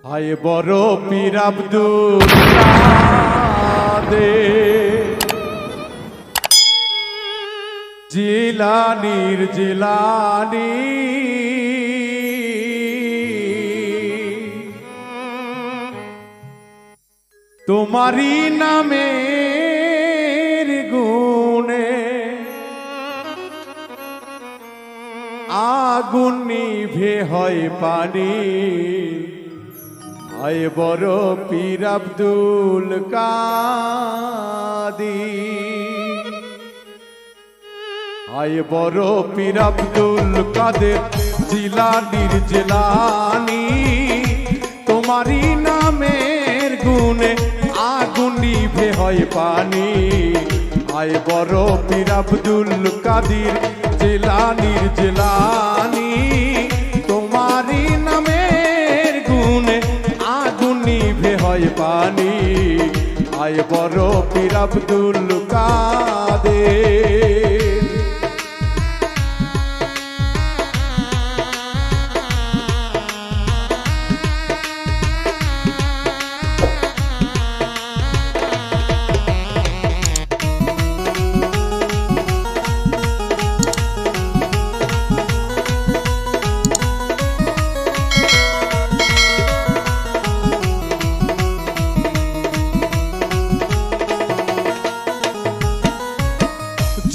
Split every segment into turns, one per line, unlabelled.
হায় বড় পীর আব্দুল কাদের জিলানীর জিলানী তোমারি নামের গুণে আগুন নিভে হয় পানি। হায় বড় পীর আব্দুল কাদের, হায় বড় পীর আব্দুল কাদের জিলানীর জিলানী তোমারি নামের গুণে আগুন নিভে হয় পানি। হায় বড় পীর আব্দুল কাদের জিলানীর জিলানী তোমারি নামের গুণে আগুন নিভে হয় পানি। হায় বড় পীর আব্দুল কাদের।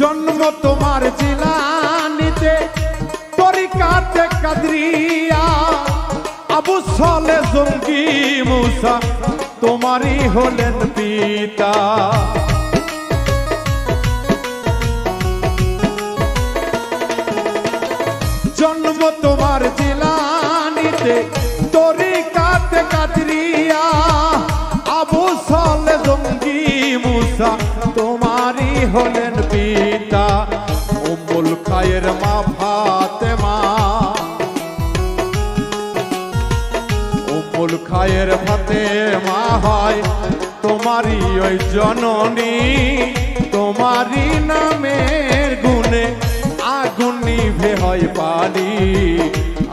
জন্ম তোমার জিলানীতে তরিকাতে কাদরিয়া আবু সালে জঙ্গি মুসা তোমারই হলেন পিতা। জন্ম তোমার জিলানীতে তরিকাতে কাদরিয়া আবু সালে জঙ্গি মুসা তোমারই হলেন পিতা। উম্মুল খায়ের মা ফাতেমা, উম্মুল খায়ের ফাতেমা হয় তোমারই ওই জননী। তোমারই নামের গুণে আগুন নিভে হয় পানি।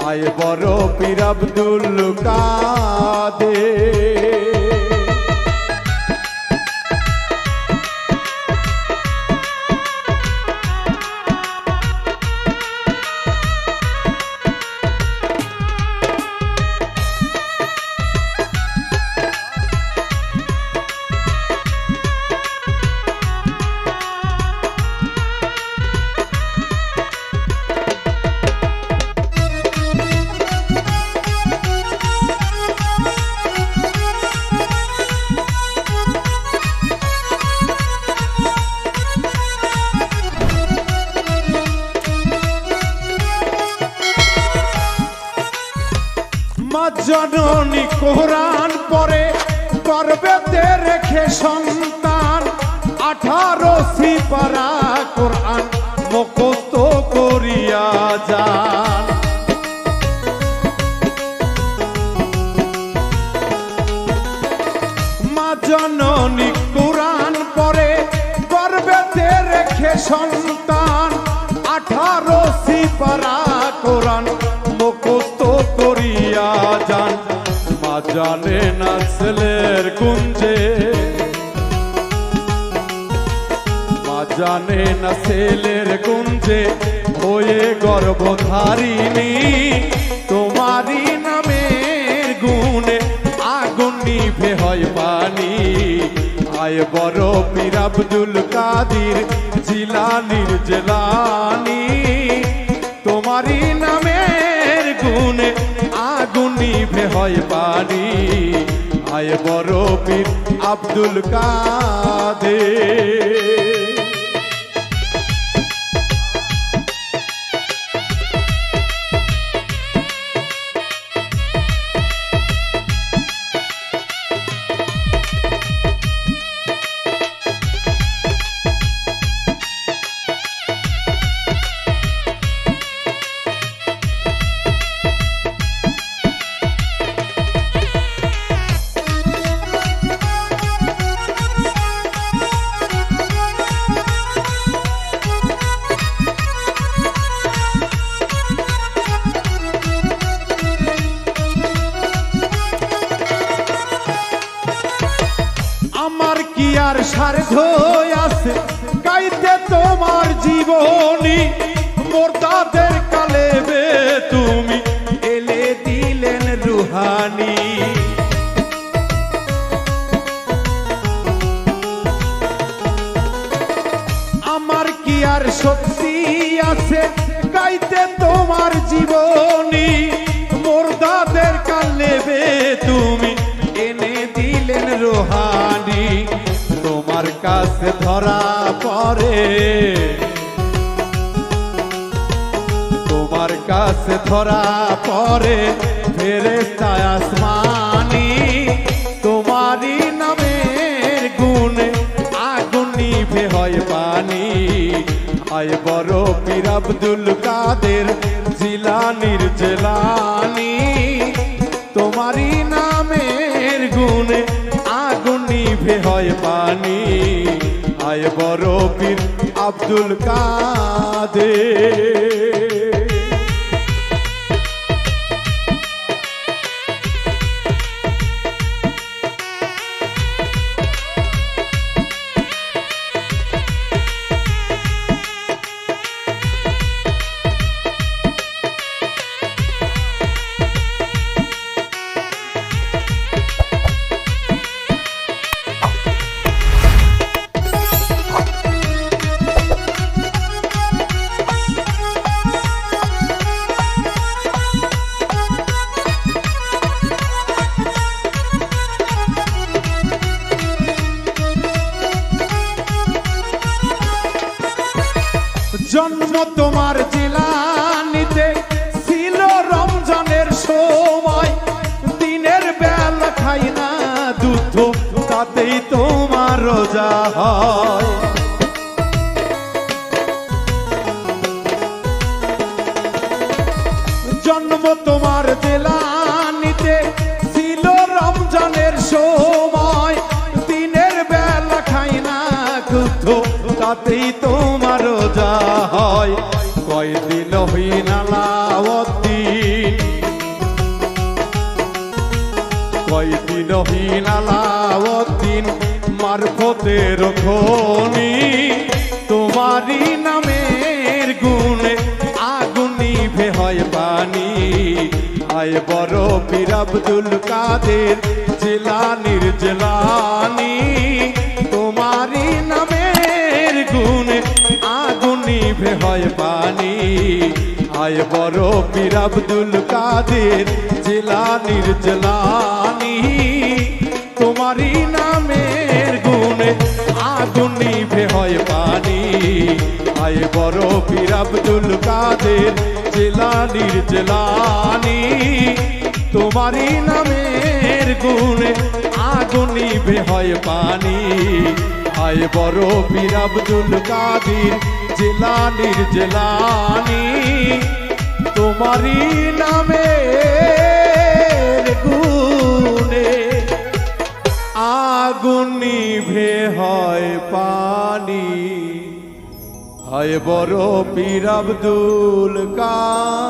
আয় বড় পীর আব্দুল কাদের। জননী কোরআন পড়ে গর্ভেতে রেখে সন্তান 18 সিপারা কোরআন মুখস্থ করিয়া যান। মা জননী কোরআন পড়ে গর্ভেতে রেখে সন্তান 18 সিপারা কোরআন মুখস্থ করিয়া যান। মা জানে না ছেলের কুঞ্জে, মা জানে না ছেলের কুঞ্জে হয়ে গর্ভধারিণী। তোমারই নামের গুণে আগুন নিভে হয় পানি। আয় বড় পীর আব্দুল কাদের জিলানীর জিলানী তোমারই নামের গুণে আগুন নিভে হয় পানি। আয় বড় পীর আব্দুল কাদের। আর স্বার্থ আছে গাইতে তোমার জীবনী মোরতাদের কালেবে তুমি এলে দিলেন রুহানি আমার কি আর শক্তি আছে গাইতে তোমার জীবনী মোরতাদের কালেবে তুমি এনে দিলেন রুহানি তোমার কাছে ধরা পড়ে তোমার কাছে ধরা পড়ে ফেরেশতা আসমানি তোমারই নামের গুণে আগুন নিভে হয় পানি আয় বড় পীর আব্দুল কাদের জিলানীর জেলানি তোমারই নামের গুণে আগুন নিভে হয় পানি আয় বড় পীর আব্দুল কাদের জন্ম তোমার জিলানিতে ছিল রমজানের সময় দিনের বেলা খাই না দুধ তাতেই তোমার রোজা হয় জন্ম তোমার জিলানিতে ছিল রমজানের সময় দিনের বেলা খাই না দুধ তাতেই তোমার রোজা হয় কয়দিন হইন আলাউদ্দিন কয়দিন হইন আলাউদ্দিন মারফতের খনি তোমারই নামের গুণে আগুন নিভে হয় পানি আয় বড় পীর আব্দুল কাদের জিলানীর জেলানি তোমারই নামের গুণে আগুন নিভে হয় পানি আয় বড় পীর আব্দুল কাদের জিলানীর জেলানি তোমারই নামের গুণে আগুন নিভে হয় পানি আয় বড় পীর আব্দুল কাদের জিলানীর জেলানি তোমারই নামের গুণে আগুন নিভে হয় পানি আয় বড় পীর আব্দুল কাদের জিলানীর জেলানি তোমারই নামের গুণে আগুন নিভে হয় পানি আয় বড় পীর আব্দুল কাদের